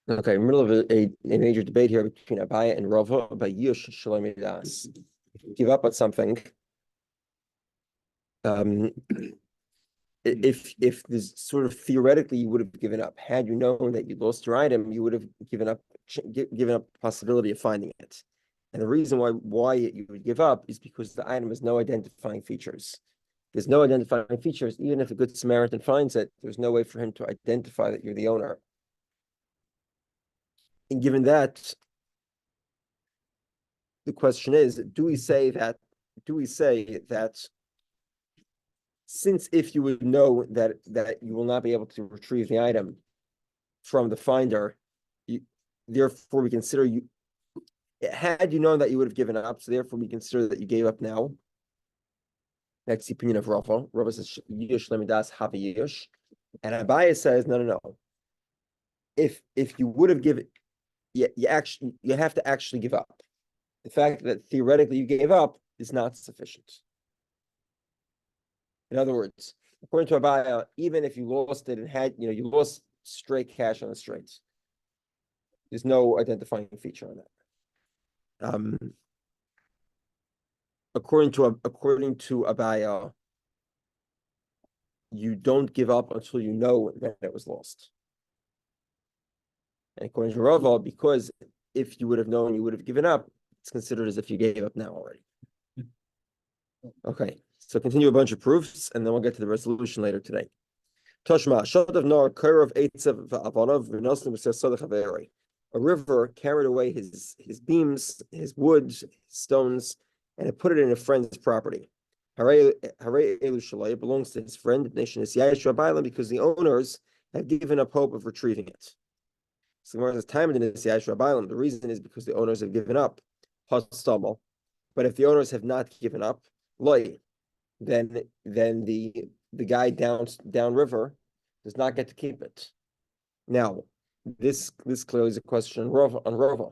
Okay, middle of a major debate here between Abaya and Rava about Yush Shalom Das. Give up on something. If this sort of theoretically you would have given up, had you known that you lost your item, you would have given up the possibility of finding it. And the reason why you would give up is because the item has no identifying features. There's no identifying features. Even if a good Samaritan finds it, there's no way for him to identify that you're the owner. And given that, the question is, do we say that since if you would know that you will not be able to retrieve the item from the finder, therefore we consider you, had you known that you would have given up, so therefore we consider that you gave up now. That's the opinion of Rava. Rava says Yush lemidas have Yush, and Abaya says no. If you would have given, you have to actually give up. The fact that theoretically you gave up is not sufficient. In other words, according to Abaya, even if you lost it and had, you lost straight cash on the streets, there's no identifying feature on that. According to Abaya, you don't give up until you know that it was lost. And according to Rava, because if you would have known you would have given up, it's considered as if you gave up now already. Okay, so continue a bunch of proofs, and then we'll get to the resolution later today. Toshma, Shadav Nar, Kairav Eitzav Avanav, Vinosim Sadach Averi. A river carried away his beams, his wood, his stones, and it put it in a friend's property. Hare Elu Shalai belongs to his friend, the nation is Yash Rabbaila, because the owners have given up hope of retrieving it. So the time in the Yash Rabbaila, the reason is because the owners have given up. But if the owners have not given up, then the guy down river does not get to keep it. Now, this clearly is a question on Rava.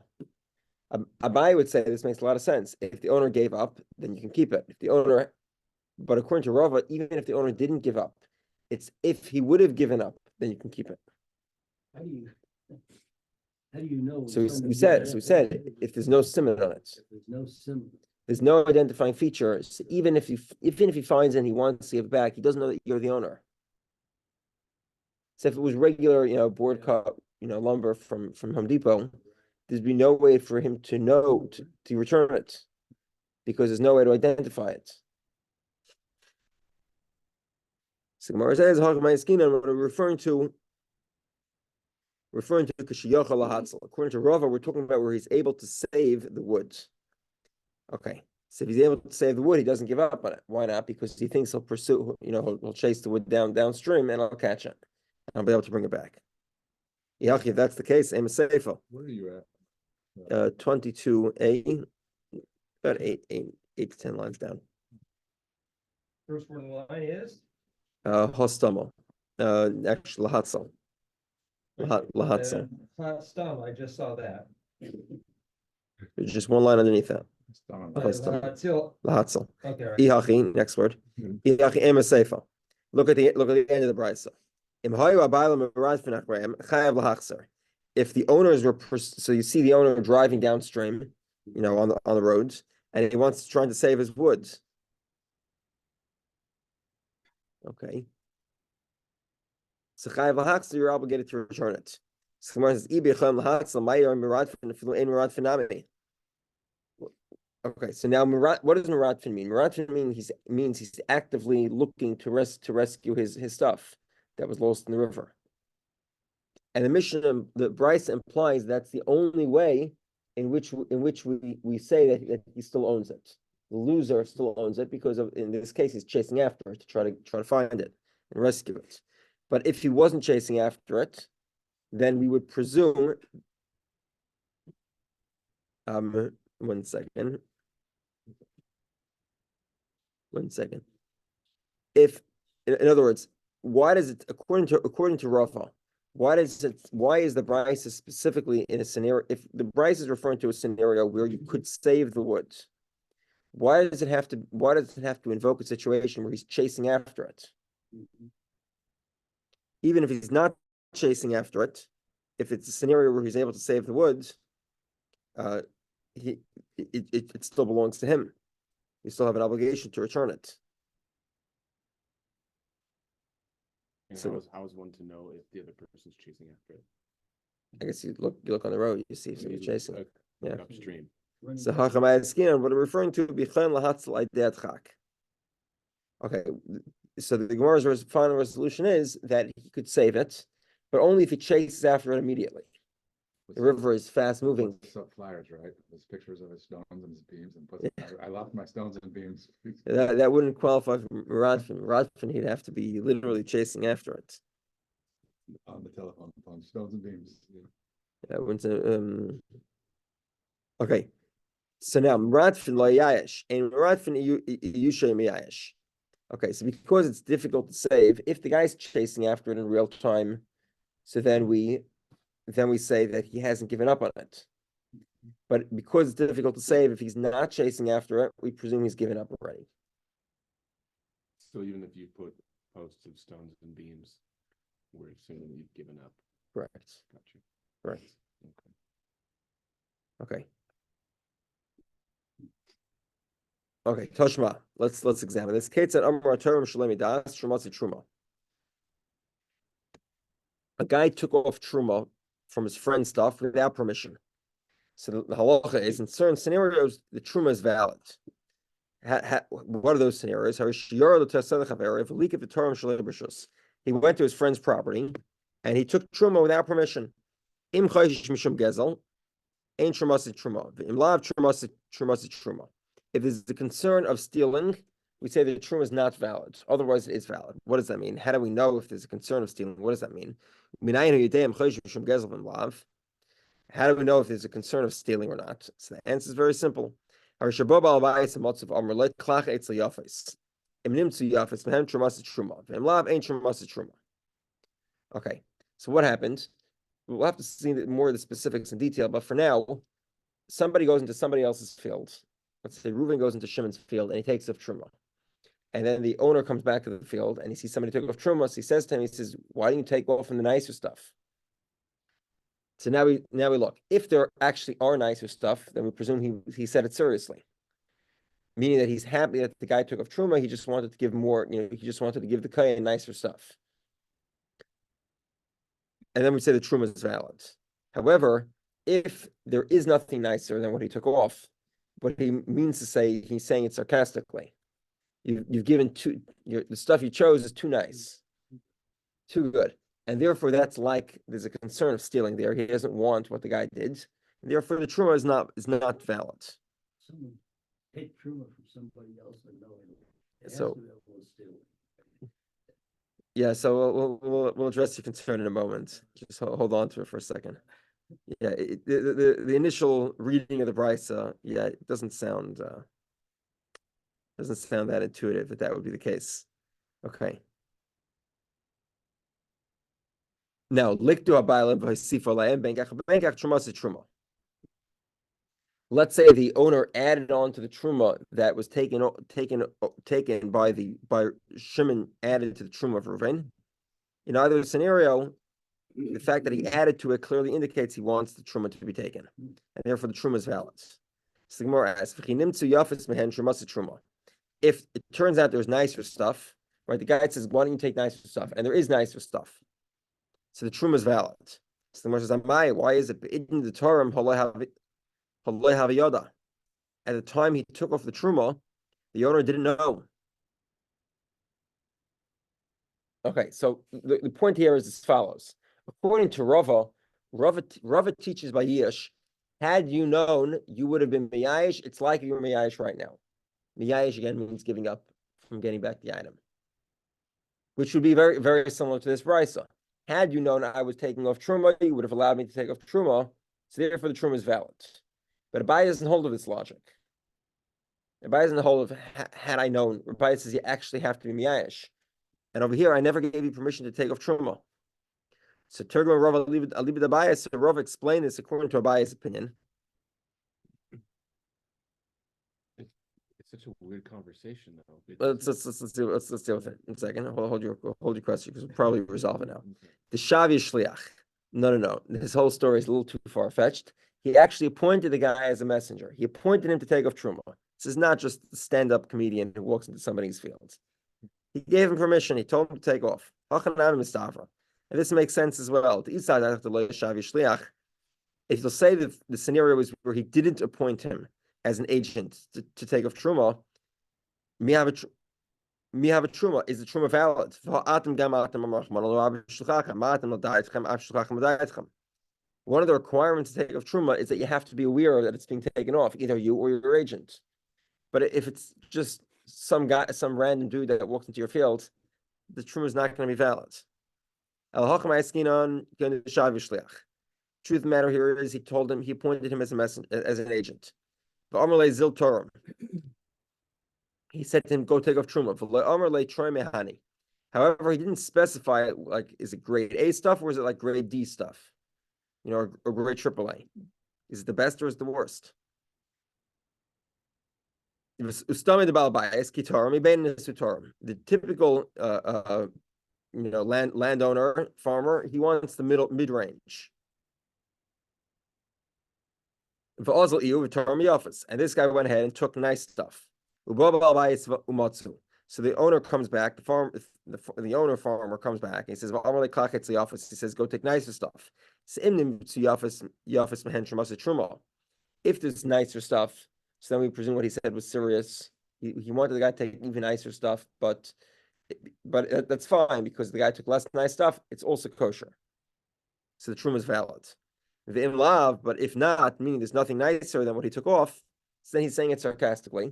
Abai would say this makes a lot of sense. If the owner gave up, then you can keep it. But according to Rava, even if the owner didn't give up, it's if he would have given up, then you can keep it. How do you know? So we said if there's no simon on it, there's no identifying features. Even if he finds it and he wants to give it back, he doesn't know that you're the owner. So if it was regular, board cut, lumber from Home Depot, there'd be no way for him to know to return it, because there's no way to identify it. So Gemara says, referring to Kashiyacha Lahatzel. According to Rava, we're talking about where he's able to save the wood. Okay, so if he's able to save the wood, he doesn't give up on it. Why not? Because he thinks he'll pursue, he'll chase the wood downstream, and I'll catch it. I'll be able to bring it back. If that's the case, I'm a seifel. Where are you at? 22a, about 8 to 10 lines down. First word of the line is Hostamo. Actually, Lahatzel. Lahatzel. Stam. I just saw that. There's just one line underneath that. Lahatzel. Okay. Ihachi. Next word. Ihachi ema seifa. Look at the end of the brisa. If the owners were, so you see the owner driving downstream, on the roads, and he wants trying to save his woods. Okay. So you're obligated to return it. Okay, so now what does Muradfin mean? Muradfin means he's actively looking to rescue his stuff that was lost in the river. And the Mishnah, the Bryce implies that's the only way in which we say that he still owns it. The loser still owns it because in this case he's chasing after it to try to find it and rescue it. But if he wasn't chasing after it, then we would presume. One second. If, in other words, why does it, according to Rafa, why is the Bryce specifically in a scenario? If the Bryce is referring to a scenario where you could save the woods, why does it have to invoke a situation where he's chasing after it? Even if he's not chasing after it, if it's a scenario where he's able to save the wood, it still belongs to him. You still have an obligation to return it. And So- how is one to know if the other person's chasing after it? I guess you look on the road, you see if somebody's chasing. Yeah. Upstream. So Hachamay Skin, what I'm referring to, Bichain Lahatzal Ideat Chak. Okay, so the Gemara's final resolution is that he could save it, but only if he chases after it immediately. The river is fast moving. Up flyers, right? There's pictures of his stones and his beams, and puts, I lost my stones and beams. That wouldn't qualify for Radfin. Radfin, he'd have to be literally chasing after it. On the telephone, on stones and beams. That wouldn't. Okay, so now Radfin lo yayesh and Radfin yushay miyayesh. Okay, so because it's difficult to save, if the guy's chasing after it in real time, so then we say that he hasn't given up on it. But because it's difficult to save, if he's not chasing after it, we presume he's given up already. So even if you put posts of stones and beams, we're assuming you've given up. Correct. Gotcha. Correct. Okay. Okay, Toshma. Let's examine this. Kate said, "Amar Torah Shalemi Das Shumatzi Truma." A guy took off truma from his friend's stuff without permission. So the halacha is in certain scenarios the truma is valid. What are those scenarios? He went to his friend's property and he took truma without permission. Im mishum gezel, ein trumasi truma. Im lav trumasi truma. If there's the concern of stealing, we say that the truma is not valid. Otherwise, it is valid. What does that mean? How do we know if there's a concern of stealing? What does that mean? How do we know if there's a concern of stealing or not? So the answer is very simple. Okay, so what happened? We'll have to see more of the specifics in detail, but for now, somebody goes into somebody else's field. Let's say Reuven goes into Shimon's field and he takes off truma. And then the owner comes back to the field and he sees somebody took off truma. So he says to him, he says, "Why don't you take off from the nicer stuff?" So now we look. If there actually are nicer stuff, then we presume he said it seriously. Meaning that he's happy that the guy took off truma, he just wanted to give more, he just wanted to give the kohen nicer stuff. And then we say the truma is valid. However, if there is nothing nicer than what he took off, what he means to say, he's saying it sarcastically. You've given the stuff you chose is too nice, too good. And therefore that's like, there's a concern of stealing there. He doesn't want what the guy did. And therefore the truma is not valid. Someone take truma from somebody else and know it. So- Yeah, so we'll address your concern in a moment. Just hold on to it for a second. Yeah, the initial reading of the brisa, it doesn't sound that intuitive that would be the case. Okay. Now, likdu habaylim v'hasifo lahem benkach truma truma. Let's say the owner added on to the truma that was taken by Shimon, added to the truma of Reuven. In either scenario, the fact that he added to it clearly indicates he wants the truma to be taken, and therefore the truma is valid. So the Gemara asks, if it turns out there's nicer stuff, right? The guy says, "Why don't you take nicer stuff?" And there is nicer stuff, so the truma is valid. So the Gemara says, "Why is it in the Torah? At the time he took off the truma, the owner didn't know." Okay, so the point here is as follows. According to Rava teaches by Yish, had you known, you would have been miyayish. It's like you're miyayish right now. Miyayish again means giving up from getting back the item, which would be very, very similar to this brisa. Had you known I was taking off truma, you would have allowed me to take off truma. So therefore, the truma is valid. But Abai doesn't hold of this logic. Abai doesn't hold of had I known. Abai says you actually have to be miyayish. And over here, I never gave you permission to take off truma. So Tergum Rav Alibid Abayis, so Rav explained this according to Abayis' opinion. It's such a weird conversation, though. Let's deal with it in a second. Hold your question because we'll probably resolve it now. The Shavi Shliach. No. This whole story is a little too far-fetched. He actually appointed the guy as a messenger. He appointed him to take off truma. This is not just a stand-up comedian who walks into somebody's fields. He gave him permission. He told him to take off. And this makes sense as well. If you'll say that the scenario is where he didn't appoint him as an agent to take off truma, me have a truma. Is the truma valid? One of the requirements to take off truma is that you have to be aware that it's being taken off, either you or your agent. But if it's just some guy, some random dude that walks into your field, the truma is not going to be valid. Truth of the matter here is he appointed him as a messenger, as an agent. He said to him, go take off truma. However, he didn't specify, like, is it grade A stuff or is it like grade D stuff? Or grade AAA. Is it the best or is it the worst? The typical landowner, farmer, he wants the mid-range. And this guy went ahead and took nice stuff. So the owner comes back, the owner farmer comes back, and he says, he says, go take nicer stuff. If there's nicer stuff, so then we presume what he said was serious. He wanted the guy to take even nicer stuff, but that's fine because the guy took less nice stuff. It's also kosher, so the truma is valid. But if not, meaning there's nothing nicer than what he took off, so then he's saying it sarcastically.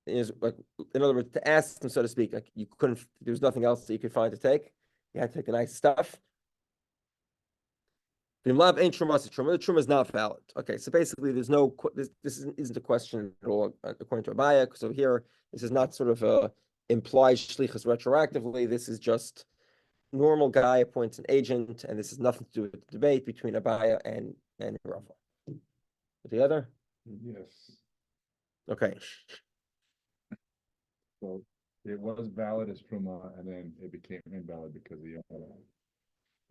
Like, in other words, to ask him, so to speak, like there was nothing else that you could find to take. You had to take the nice stuff. The truma is not valid. Okay, so basically, there's no. This isn't a question at all according to Abaya. So here, this is not sort of implied shlichus retroactively. This is just normal guy appoints an agent, and this has nothing to do with the debate between Abaya and Rava. The other? Yes. Okay. So it was valid as truma, and then it became invalid because of the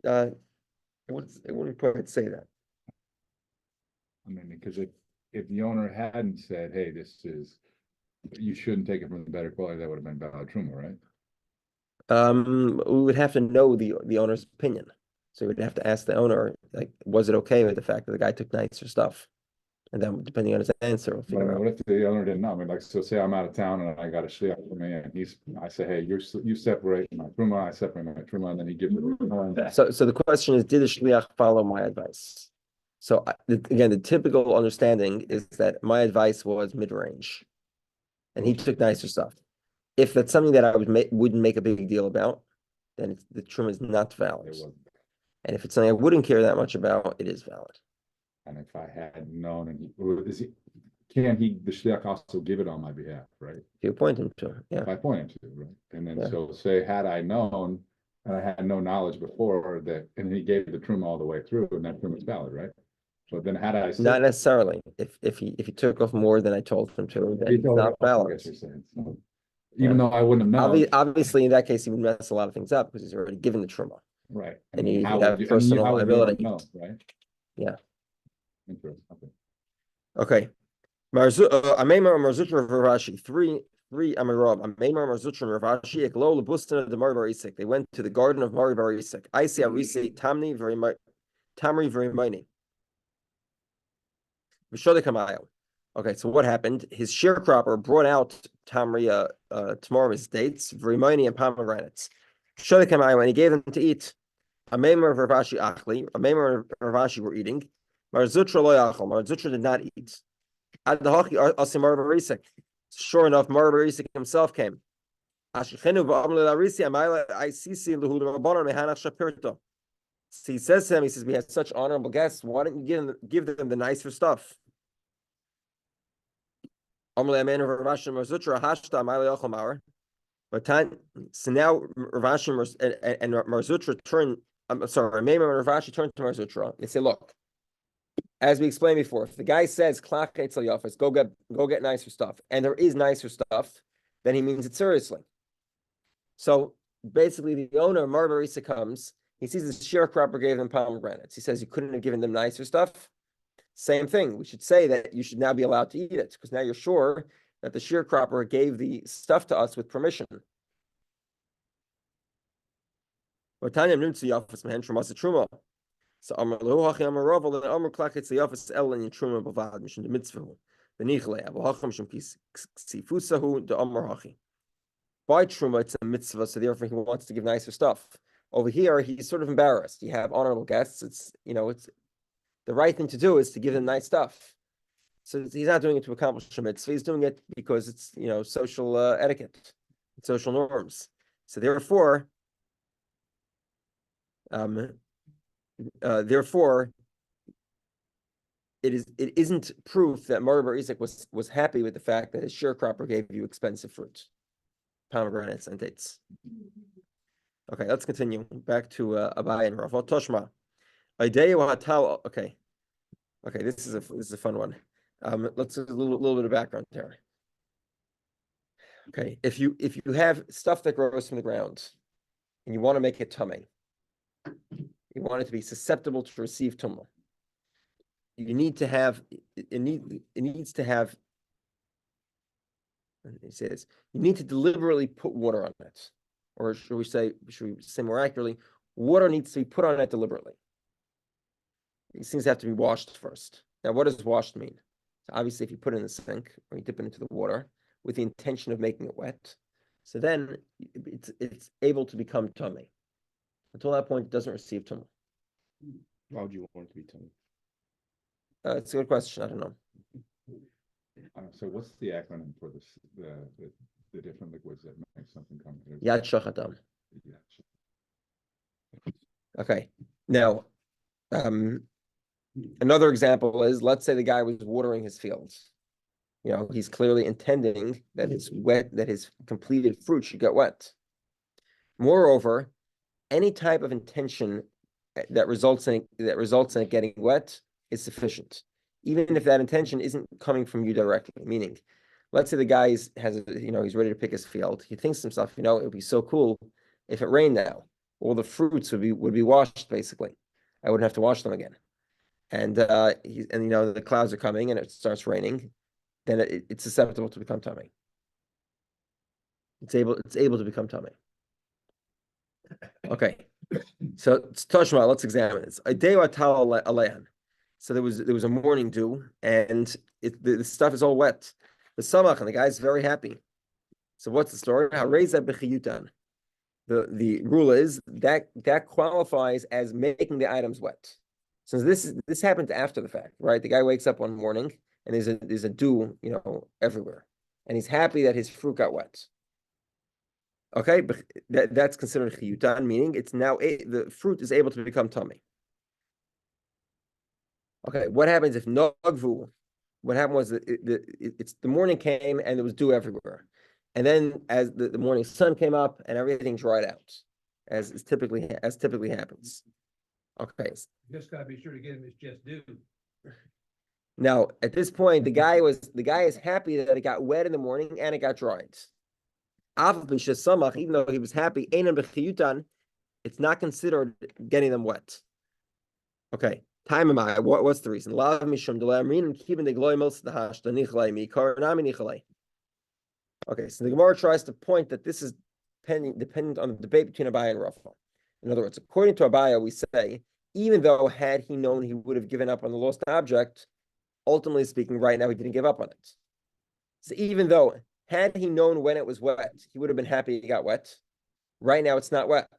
owner. It wouldn't quite say that. I mean, because if the owner hadn't said, "Hey, you shouldn't take it from the better quality," that would have been valid truma, right? We would have to know the owner's opinion. So we'd have to ask the owner, like, was it okay with the fact that the guy took nicer stuff? And then, depending on his answer, we'll figure out. What if the owner didn't know? I mean, like, so say I'm out of town and I got a shliach for me, and I say, "Hey, you separate my truma, I separate my truma," and then he gives it. So the question is, did the shliach follow my advice? So again, the typical understanding is that my advice was mid-range, and he took nicer stuff. If that's something that I wouldn't make a big deal about, then the truma is not valid. And if it's something I wouldn't care that much about, it is valid. And if I had known, can the shliach also give it on my behalf, right? If you appoint him to, yeah. If I point him to, right? And then so say, had I known, and I had no knowledge before that, and he gave the truma all the way through, and that truma is valid, right? So then had I said, not necessarily. If he took off more than I told him to, then it's not valid. So, even though I wouldn't have known. Obviously, in that case, he would mess a lot of things up because he's already given the truma. Right. And you have personal liability. No, right? Yeah. Interesting. Okay. Amemar Marzutra Ravashi, three Amirab. Amemar Marzutra Ravashi, Eklo Labustan of the Mar Bar Isik. They went to the garden of Mar Bar Isik. I see Arisi Tamri very mighty. Okay, so what happened? His sharecropper brought out Tamri Tamar's dates, very mighty and pomegranates. And he gave them to eat. Amemar Ravashi Achli. Amemar Ravashi were eating. Marzutra lo yachol. Marzutra did not eat. Ad hachi asim Mar Bar Isik. Sure enough, Mar Bar Isik himself came. Ashchenu v'amle larisi amayla isisi luhu l'rabbanon mehanach shapirto. So he says to him, he says, "We have such honorable guests. Why don't you give them the nicer stuff?" Amle amen Ravashi Marzutra hashta amayla yachol mar. But so now Ravashi and Marzutra turn. I'm sorry, Meimer and Ravashi turned to Marzutra. They say, "Look, as we explained before, if the guy says klach etzel yafas, go get nicer stuff, and there is nicer stuff, then he means it seriously." So basically, the owner of Mar Bar Isik comes. He sees the sharecropper gave them pomegranates. He says you couldn't have given them nicer stuff. Same thing. We should say that you should now be allowed to eat it because now you're sure that the sharecropper gave the stuff to us with permission. So Amar Lehu Hachi Amar Rav Then Amar Klachet Ziyafas El and Truma Bavad Mishum the Mitzvahu the Nichle Abu Hacham Shum Sifusahu the Amar Hachi. By Truma it's a mitzvah, so therefore he wants to give nicer stuff. Over here he's sort of embarrassed. You have honorable guests. It's it's the right thing to do is to give them nice stuff. So he's not doing it to accomplish a mitzvah. He's doing it because it's social etiquette, social norms. So therefore. Therefore, it isn't proof that Mordechai Bar Isaac was happy with the fact that his sharecropper gave you expensive fruit, pomegranates and dates. Okay, let's continue back to Abai and Rav. Toshma, okay, this is a fun one. Let's do a little bit of background here. Okay, if you have stuff that grows from the ground and you want to make it tummy. You want it to be susceptible to receive tumah. You need to have it needs to have. It says you need to deliberately put water on it, or should we say more accurately, water needs to be put on it deliberately. These things have to be washed first. Now, what does washed mean? So obviously, if you put it in the sink or you dip it into the water with the intention of making it wet, so then it's able to become tummy. Until that point, it doesn't receive tumah. Why would you want it to be tummy? It's a good question. I don't know. So what's the acronym for this? The different liquids that make something come here? Yad Shachadam. Okay. Now, another example is, let's say the guy was watering his fields. He's clearly intending that his completed fruit should get wet. Moreover, any type of intention that results in it getting wet is sufficient, even if that intention isn't coming from you directly. Meaning, let's say the guy he's ready to pick his field. He thinks to himself, it would be so cool if it rained now. All the fruits would be washed basically. I wouldn't have to wash them again. And the clouds are coming and it starts raining, then it's susceptible to become tummy. It's able to become tummy. Okay, so Toshma, let's examine this. So there was a morning dew, and the stuff is all wet. The samach, and the guy's very happy. So what's the story? The rule is that qualifies as making the items wet. Since this happened after the fact, right? The guy wakes up one morning and there's a dew, everywhere, and he's happy that his fruit got wet. Okay, but that's considered chiyutan, meaning it's now the fruit is able to become tummy. Okay, what happens if nogvu? What happened was the morning came and there was dew everywhere, and then as the morning sun came up and everything dried out, as typically happens. Okay, Just gotta be sure to get him his just due. now at this point the guy is happy that it got wet in the morning and it got dried. Even though he was happy, it's not considered getting them wet. Okay, what's the reason? Okay, so the Gemara tries to point that this is dependent on the debate between Abai and Rafa. In other words, according to Abaya, we say, even though had he known he would have given up on the lost object, ultimately speaking, right now he didn't give up on it. So even though had he known when it was wet, he would have been happy it got wet. Right now it's not wet,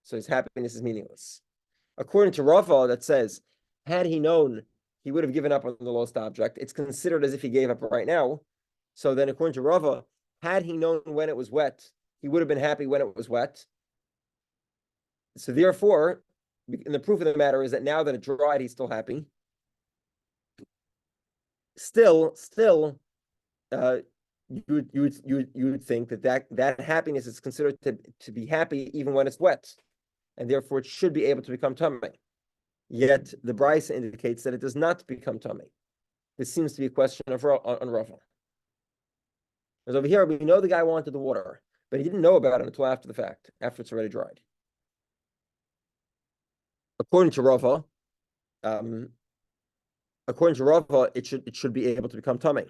so his happiness is meaningless. According to Rafa, that says, had he known he would have given up on the lost object, it's considered as if he gave up right now. So then according to Rafa, had he known when it was wet, he would have been happy when it was wet. So therefore, and the proof of the matter is that now that it dried, he's still happy. Still, you would think that happiness is considered to be happy even when it's wet, and therefore it should be able to become tummy. Yet the Brisa indicates that it does not become tummy. This seems to be a question on Rafa. Because over here we know the guy wanted the water, but he didn't know about it until after the fact, after it's already dried. according to Rava, it should be able to become tummy.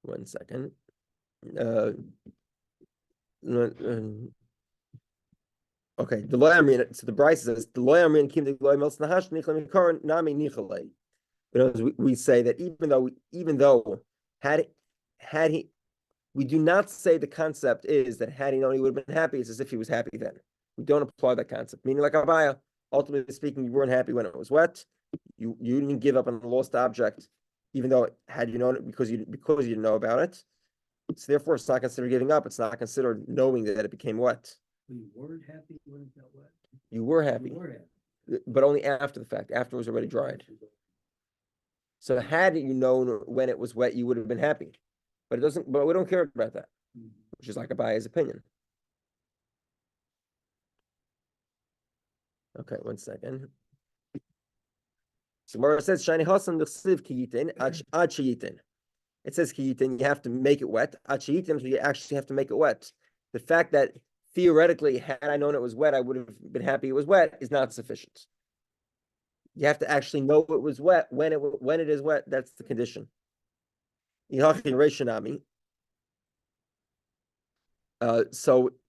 One second. Okay, the loyamrin. So the Bryce says the loyamrin kim the loy mels nahash nichlam yikaron nami nichalei. We say that even though had he, we do not say the concept is that had he known he would have been happy. It's as if he was happy then. We don't apply that concept. Meaning, like Abaya, ultimately speaking, you weren't happy when it was wet. You didn't give up on the lost object, even though had you known it because you didn't know about it. So therefore, it's not considered giving up. It's not considered knowing that it became wet. You weren't happy when it got wet? You were happy, You were happy. but only after the fact. After it was already dried. So had you known when it was wet, you would have been happy. But it doesn't. But we don't care about that, which is like Abaya's opinion. Okay, one second. So Gemara says, "Shani hasan l'chsiv kiyitin ad sheyitin." It says kiyitin. You have to make it wet. Ad sheyitin, so you actually have to make it wet. The fact that theoretically, had I known it was wet, I would have been happy it was wet, is not sufficient. You have to actually know it was wet when it is wet. That's the condition. So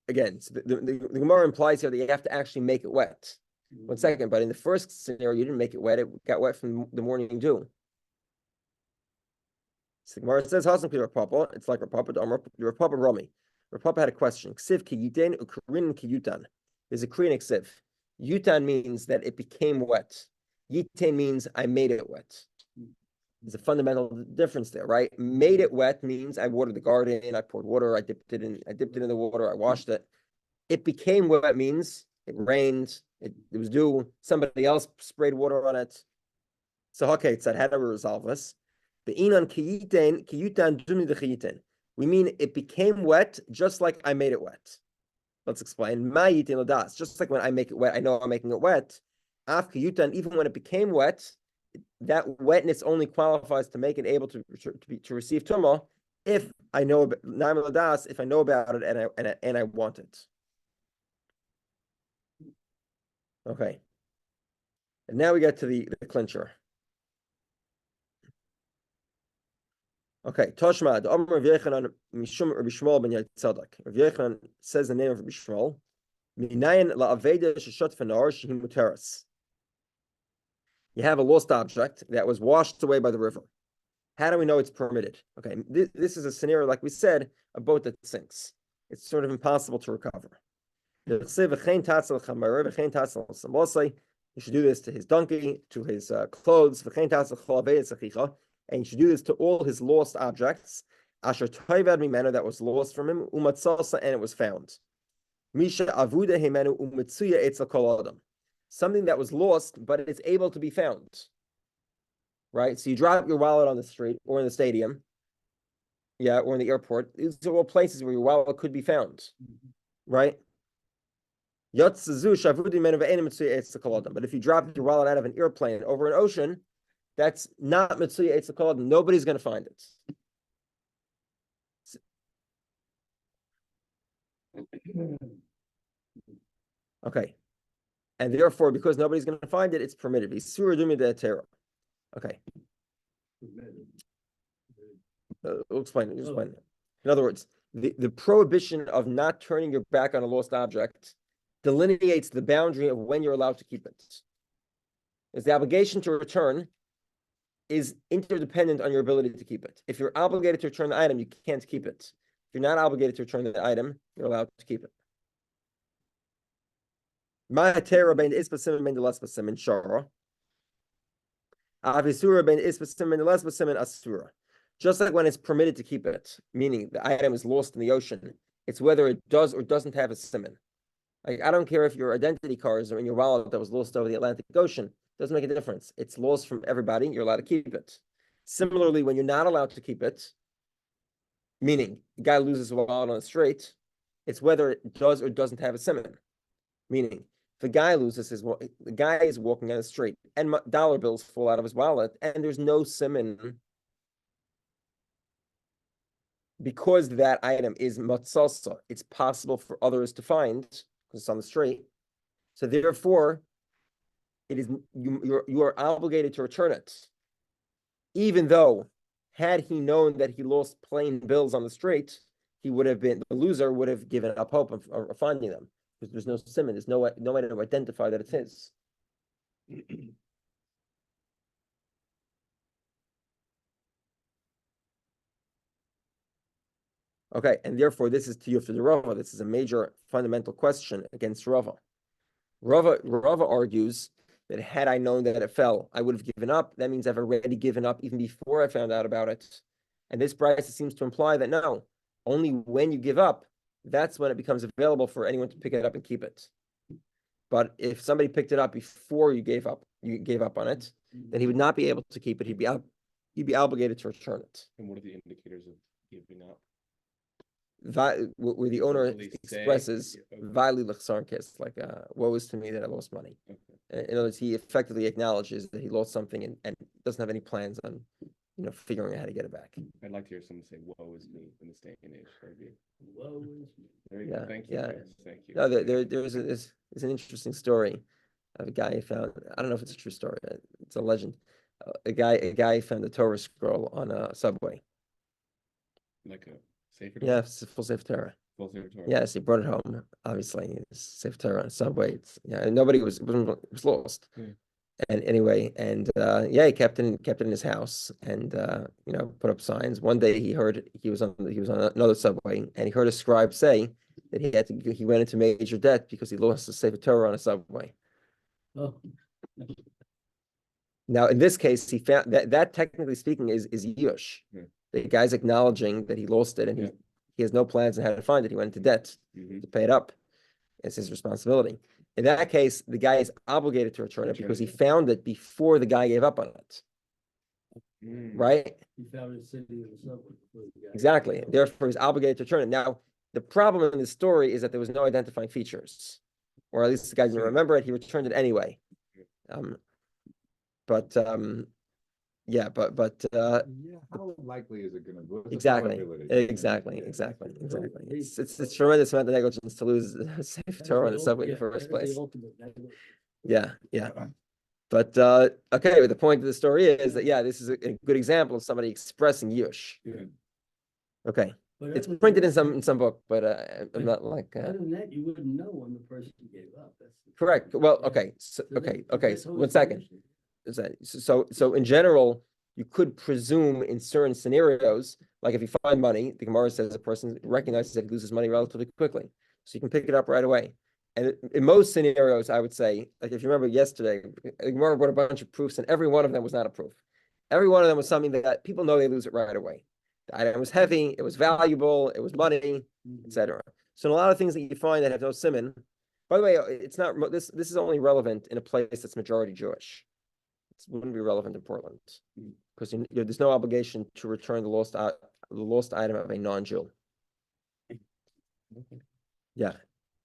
again, the Gemara implies here that you have to actually make it wet. One second, but in the first scenario, you didn't make it wet. It got wet from the morning dew. So the Gemara says, it's like Rapapa Rami. Rapapa had a question. Ksiv ki yiten ukrin ki yutan. There's a kriyan ksiv. Yutan means that it became wet. Yiten means I made it wet. There's a fundamental difference there, right? Made it wet means I watered the garden, I poured water, I dipped it in the water, I washed it. It became wet means it rained, it was dew, somebody else sprayed water on it. So okay, it said, how do we resolve this? The inan kiyiten, kiyutan dumi de kiyiten. We mean it became wet just like I made it wet. Let's explain. Ma yitin ladas. Just like when I make it wet, I know I'm making it wet. Af kiyutan, even when it became wet, that wetness only qualifies to make it able to receive tumah if I know if I know about it and I want it. Okay, and now we get to the clincher. Okay, Toshma, the Amr of Yechanan Mishum Rabbi Shmuel ben Yitzadok. Rabbi Yechanan says the name of Rabbi Shmuel. Minayin la'aveda sheshot fanar shehim muteras. You have a lost object that was washed away by the river. How do we know it's permitted? Okay, this is a scenario, like we said, a boat that sinks. It's sort of impossible to recover. You should do this to his donkey, to his clothes, and you should do this to all his lost objects. Asher toivad mimenu, that was lost from him, umatzalsa, and it was found. Misha avuda himenu umitsuya etzel kol adam. Something that was lost, but it's able to be found. Right? So you drop your wallet on the street or in the stadium, or in the airport. These are all places where your wallet could be found. Right? But if you drop your wallet out of an airplane over an ocean, that's not Mitsuya Eitz Kol Adam. Nobody's going to find it. Okay. And therefore, because nobody's going to find it, it's permitted. Okay. We'll explain it. In other words, the prohibition of not turning your back on a lost object delineates the boundary of when you're allowed to keep it. Is the obligation to return is interdependent on your ability to keep it. If you're obligated to return the item, you can't keep it. If you're not obligated to return the item, you're allowed to keep it. Just like when it's permitted to keep it, meaning the item is lost in the ocean, it's whether it does or doesn't have a siman. Like, I don't care if your identity cards are in your wallet that was lost over the Atlantic Ocean. Doesn't make a difference. It's lost from everybody. You're allowed to keep it. Similarly, when you're not allowed to keep it, meaning the guy loses a wallet on the street, it's whether it does or doesn't have a siman. Meaning, if the guy the guy is walking on the street and dollar bills fall out of his wallet and there's no siman, because that item is matzalsa, it's possible for others to find, because it's on the street. So therefore, it is you are obligated to return it, even though had he known that he lost plain bills on the street, the loser would have given up hope of finding them, because there's no simon, there's no way to identify that it's his. Okay, and therefore this is tiyuf to the Rava. This is a major fundamental question against Rava. Rava argues that had I known that it fell, I would have given up. That means I've already given up even before I found out about it. And this brisa seems to imply that no, only when you give up, that's when it becomes available for anyone to pick it up and keep it. But if somebody picked it up before you gave up on it, then he would not be able to keep it. He'd be obligated to return it. And what are the indicators of giving up? Where the owner expresses "Vali l'chsarkis," like "Woe is to me that I lost money." Okay. In other words, he effectively acknowledges that he lost something and doesn't have any plans on, figuring out how to get it back. I'd like to hear someone say "Woe is me" in this day and age. Woe is me. There you go. Thank you. Thank you. No, there's an interesting story of a guy who found. I don't know if it's a true story. It's a legend. A guy found a Torah scroll on a subway. Like a Sefer? Yeah, it's a full Sefer Torah. Full Sefer Torah. Yes, he brought it home. Obviously, it's Sefer Torah on a subway. And nobody was lost. Yeah. And anyway, he kept it in his house, and put up signs. One day he was on another subway, and he heard a scribe say that he went into major debt because he lost the Sefer Torah on a subway. Oh. Now, in this case, he found that technically speaking is yush. Yeah. The guy's acknowledging that he lost it, and he has no plans on how to find it. He went into debt to pay it up. It's his responsibility. In that case, the guy is obligated to return it because he found it before the guy gave up on it. Right? He found it sitting in the subway before the guy. Exactly. Therefore, he's obligated to return it. Now, the problem in this story is that there was no identifying features, or at least the guy didn't remember it. He returned it anyway. How likely is it going to be? Exactly. It's a tremendous amount of negligence to lose the Sefer Torah on the subway in the first place. Yeah. But okay, but the point of the story is that this is a good example of somebody expressing yush. Yeah. Okay, it's printed in some book, but I'm not like. Other than that, you wouldn't know when the person gave up. Correct. Well, okay. So 1 second. So in general, you could presume in certain scenarios, like if you find money, the Gemara says a person recognizes that he loses money relatively quickly, so you can pick it up right away. And in most scenarios, I would say, like if you remember yesterday, the Gemara brought a bunch of proofs, and every one of them was not a proof. Every one of them was something that people know they lose it right away. The item was heavy, it was valuable, it was money, etc. So in a lot of things that you find that have no siman, by the way, it's not this is only relevant in a place that's majority Jewish. It wouldn't be relevant in Portland because there's no obligation to return the lost item of a non-Jew. Yeah,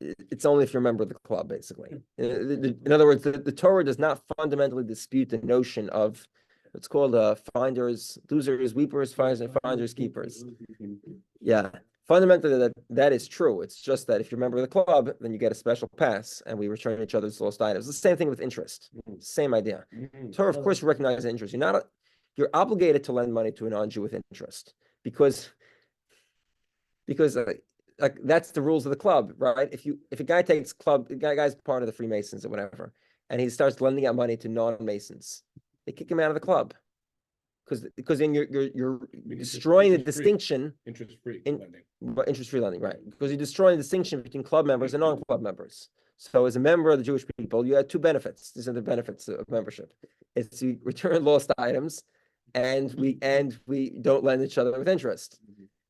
it's only if you're a member of the club, basically. In other words, the Torah does not fundamentally dispute the notion of what's called finders, losers, weepers, finders, keepers. Yeah, fundamentally that is true. It's just that if you're a member of the club, then you get a special pass, and we return each other's lost items. The same thing with interest. Same idea. Torah, of course, recognizes interest. You're obligated to lend money to a non-Jew with interest because like that's the rules of the club, right? If a guy takes the guy's part of the Freemasons or whatever, and he starts lending out money to non-Masons, they kick him out of the club. Because then you're destroying the distinction. Interest-free lending. Interest-free lending, right? Because you're destroying the distinction between club members and non-club members. So as a member of the Jewish people, you have two benefits. These are the benefits of membership. It's to return lost items, and we don't lend each other with interest.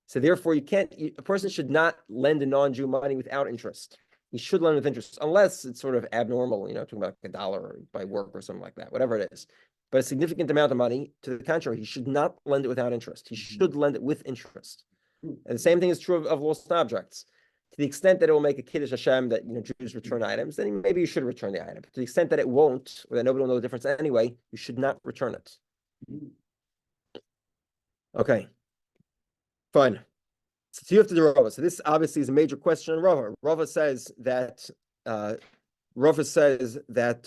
So therefore, a person should not lend a non-Jew money without interest. He should lend with interest, unless it's sort of abnormal, talking about like $1 or by work or something like that, whatever it is. But a significant amount of money, to the contrary, he should not lend it without interest. He should lend it with interest. And the same thing is true of lost objects. To the extent that it will make a Kiddush Hashem that Jews return items, then maybe you should return the item. To the extent that it won't, or that nobody will know the difference anyway, you should not return it. Okay. Fine. So you have to do Rava. So this obviously is a major question on Rava. Rava says that Rava says that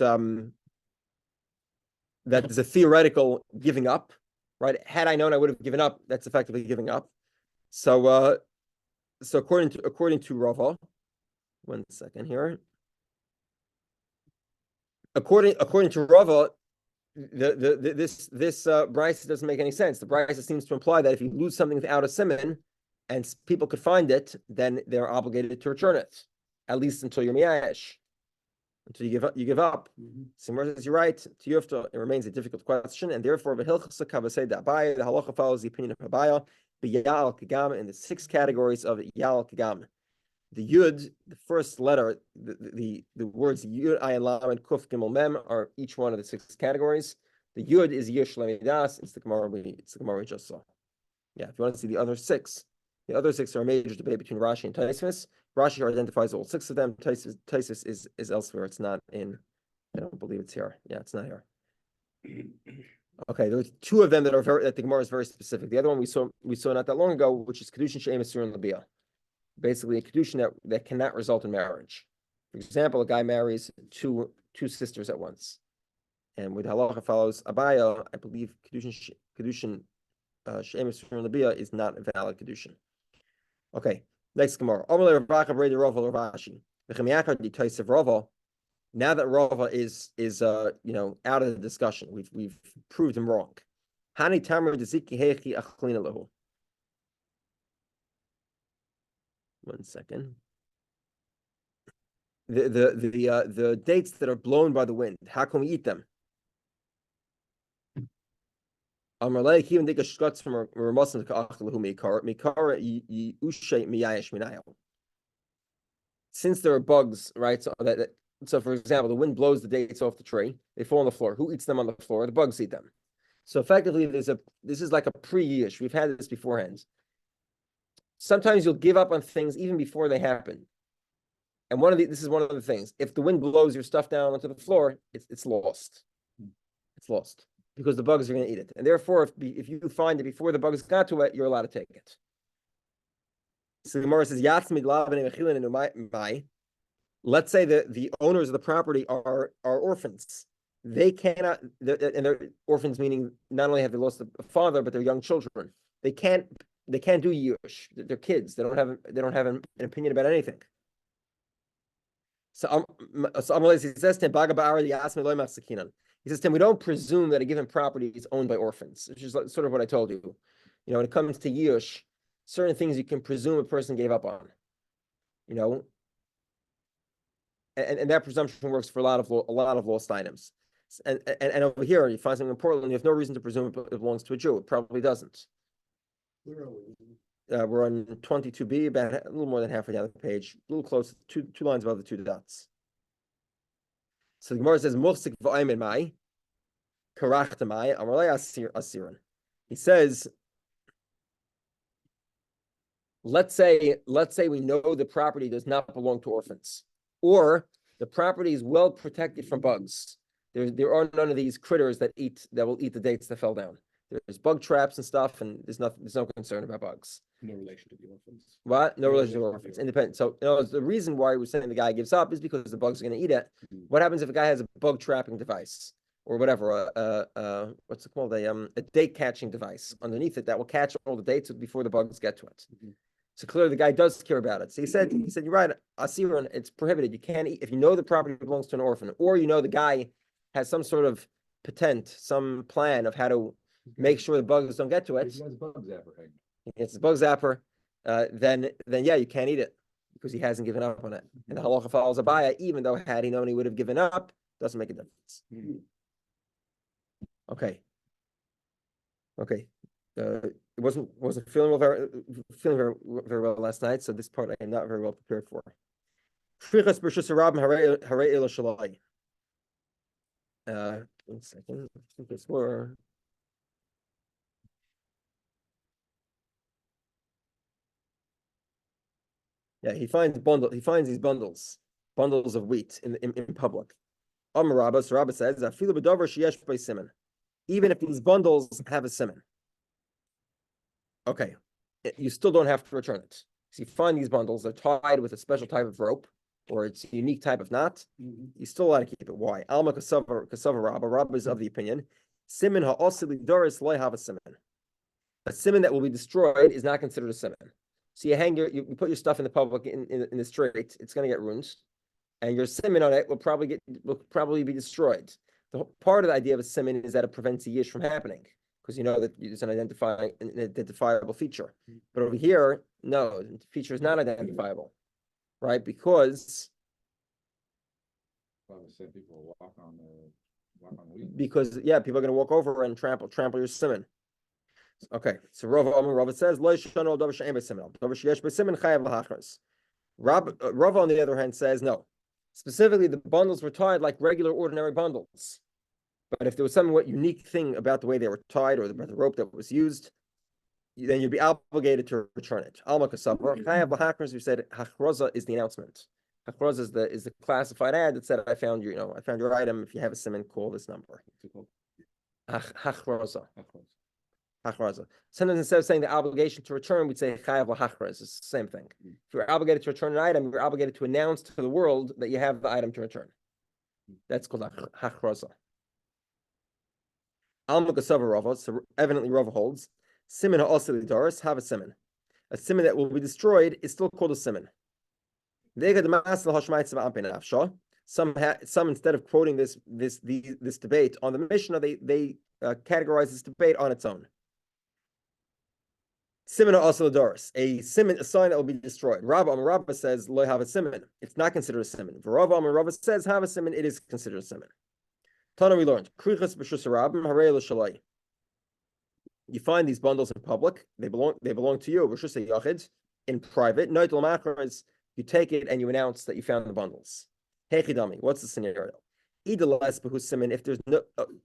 that there's a theoretical giving up, right? Had I known, I would have given up. That's effectively giving up. So, so according to Rava, one second here. According to Rava, this brisa doesn't make any sense. The brisa seems to imply that if you lose something without a siman, and people could find it, then they're obligated to return it, at least until you're miyash. Until you give up, Simmer says you're right. To Yufta, it remains a difficult question, and therefore the halacha follows the opinion of Abaya, b'yal kagam, in the 6 categories of yal kagam. The yud, the first letter, the words yud, ayin, lam, and kuf, gimel, mem are each one of the 6 categories. The yud is yesh lamidas. It's the gemara we just saw. Yeah, if you want to see the other 6 are a major debate between Rashi and Taisvis. Rashi identifies all 6 of them. Taisvis is elsewhere. It's not in. I don't believe it's here. Yeah, it's not here. Okay, there's 2 of them that the Gemara is very specific. The other one we saw not that long ago, which is kedushin she'em esur and labia, basically a kedushin that cannot result in marriage. For example, a guy marries two sisters at once, and with halacha follows Abaya, I believe kedushin she'em esur and labia is not a valid kedushin. Okay, next Gemara. Now that Rava is out of the discussion, we've proved him wrong. One second. The dates that are blown by the wind, how can we eat them? Since there are bugs, right? So for example, the wind blows the dates off the tree, they fall on the floor. Who eats them on the floor? The bugs eat them. So effectively, this is like a pre-yish. We've had this beforehand. Sometimes you'll give up on things even before they happen. And this is one of the things. If the wind blows your stuff down onto the floor, it's lost. It's lost. Because the bugs are going to eat it. And therefore, if you find it before the bugs got to it, you're allowed to take it. So the Gemara says, let's say that the owners of the property are orphans. They cannot, and they're orphans meaning not only have they lost a father, but they're young children. They can't do yush. They're kids. They don't have an opinion about anything. So Amalei says to him, he says to him, we don't presume that a given property is owned by orphans, which is sort of what I told you. When it comes to yush, certain things you can presume a person gave up on. And that presumption works for a lot of lost items. And over here, you find something important, you have no reason to presume it belongs to a Jew. It probably doesn't. Where are we? We're on 22b, about a little more than halfway down the page, a little close, two lines above the 2 dots. So the Gemara says, "Mursik v'aymin mai, karachta mai, amalei asiran." He says, let's say we know the property does not belong to orphans, or the property is well protected from bugs. There are none of these critters that will eat the dates that fell down. There's bug traps and stuff, and there's no concern about bugs. No relation to the orphans. What? No relation to orphans. Independent. So the reason why we're saying the guy gives up is because the bugs are going to eat it. What happens if a guy has a bug trapping device or whatever? What's it called? A date catching device underneath it that will catch all the dates before the bugs get to it. So clearly the guy does care about it. So he said, you're right, Asiran, it's prohibited. You can't eat if you know the property belongs to an orphan, or the guy has some sort of patent, some plan of how to make sure the bugs don't get to it. He has a bug zapper hanging. It's a bug zapper, then yeah, you can't eat it because he hasn't given up on it. And the halacha follows Abaya, even though had he known he would have given up, doesn't make a difference. Okay. It wasn't feeling very well last night, so this part I am not very well prepared for. One second. I think it's more. Yeah, he finds these bundles of wheat in public. Rabba says, even if these bundles have a siman, okay, you still don't have to return it. So you find these bundles, they're tied with a special type of rope, or it's a unique type of knot, you still allowed to keep it. Why? Alma kasava rabba. Rabba is of the opinion. Simin ha'osili doris loy have a simin. A simin that will be destroyed is not considered a simin. So you hang you put your stuff in the public in the street, it's going to get ruined, and your simin on it will probably be destroyed. The part of the idea of a simin is that it prevents a yish from happening, because you know that it's an identifiable feature. But over here, no, the feature is not identifiable, right? Because people walk on wheat. Because people are going to walk over and trample your simin. Okay, so Rava says Rava on the other hand says no. Specifically, the bundles were tied like regular ordinary bundles. But if there was some unique thing about the way they were tied or about the rope that was used, then you'd be obligated to return it. Alma kasavar chayav lahakras. We said hachroza is the announcement. Hachroza is the classified ad that said I found your item. If you have a siman, call this number. Hachroza. Hachraza. Sometimes instead of saying the obligation to return, we'd say chayav lahachraz. It's the same thing. If you're obligated to return an item, you're obligated to announce to the world that you have the item to return. That's called hachraza. Alma kasava Rava. So evidently Rava holds simin ha'osili doris have a simin. A simin that will be destroyed is still called a simin. Some instead of quoting this debate on the Mishnah, they categorize this debate on its own. Simin also doris, a sign that will be destroyed. Rabba says lo have a simin. It's not considered a simin. Rava says have a simin. It is considered a simin. Tana we learned krichas b'shus rabim harei l'shalai. You find these bundles in public. They belong to you. B'shus yachid in private. Noitel machras. You take it and you announce that you found the bundles. Hechidami. What's the scenario? Idalas b'hu simin. If there's no,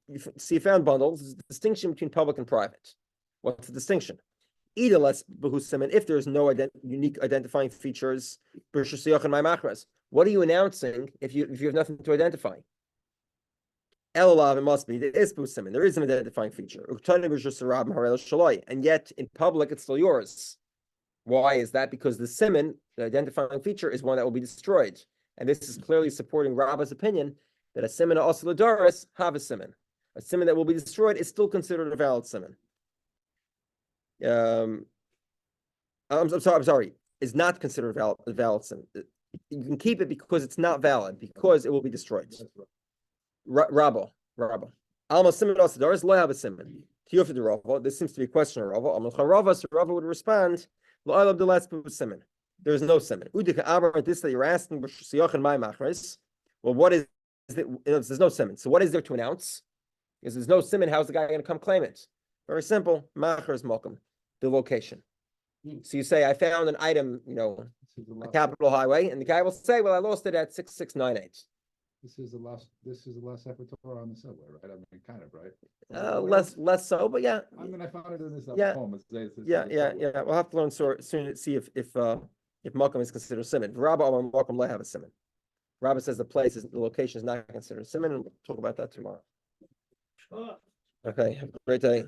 you found bundles. There's a distinction between public and private. What's the distinction? Idalas b'hu simin. If there's no unique identifying features, what are you announcing if you have nothing to identify? Elalav, it must be. There is b'hu simin. There is an identifying feature. And yet in public it's still yours. Why is that? Because the simin, the identifying feature, is one that will be destroyed. And this is clearly supporting Rabba's opinion that a simin oscilladoris have a simin. A simin that will be destroyed is still considered a valid simin. I'm sorry. Is not considered a valid simin. You can keep it because it's not valid, because it will be destroyed. Rabba. Alma simin oscilladoris lo have a simin. This seems to be a question of Rava. So Rava would respond, there is no simin. This that you're asking, well, what is it? There's no simin. So what is there to announce? Because there's no simin, how's the guy going to come claim it? Very simple. Macher is malkum, the location. So you say, I found an item, a capital highway, and the guy will say, well, I lost it at 6698. This is the last Equator on the subway, right? I mean, kind of, right? Less so, but yeah. I mean, I found it in this poem. Yeah. We'll have to learn soon to see if Malkum is considered simin. Rabba or Malkum let have a simin. Rabba says the location is not considered simin, and we'll talk about that tomorrow. Okay, have a great day.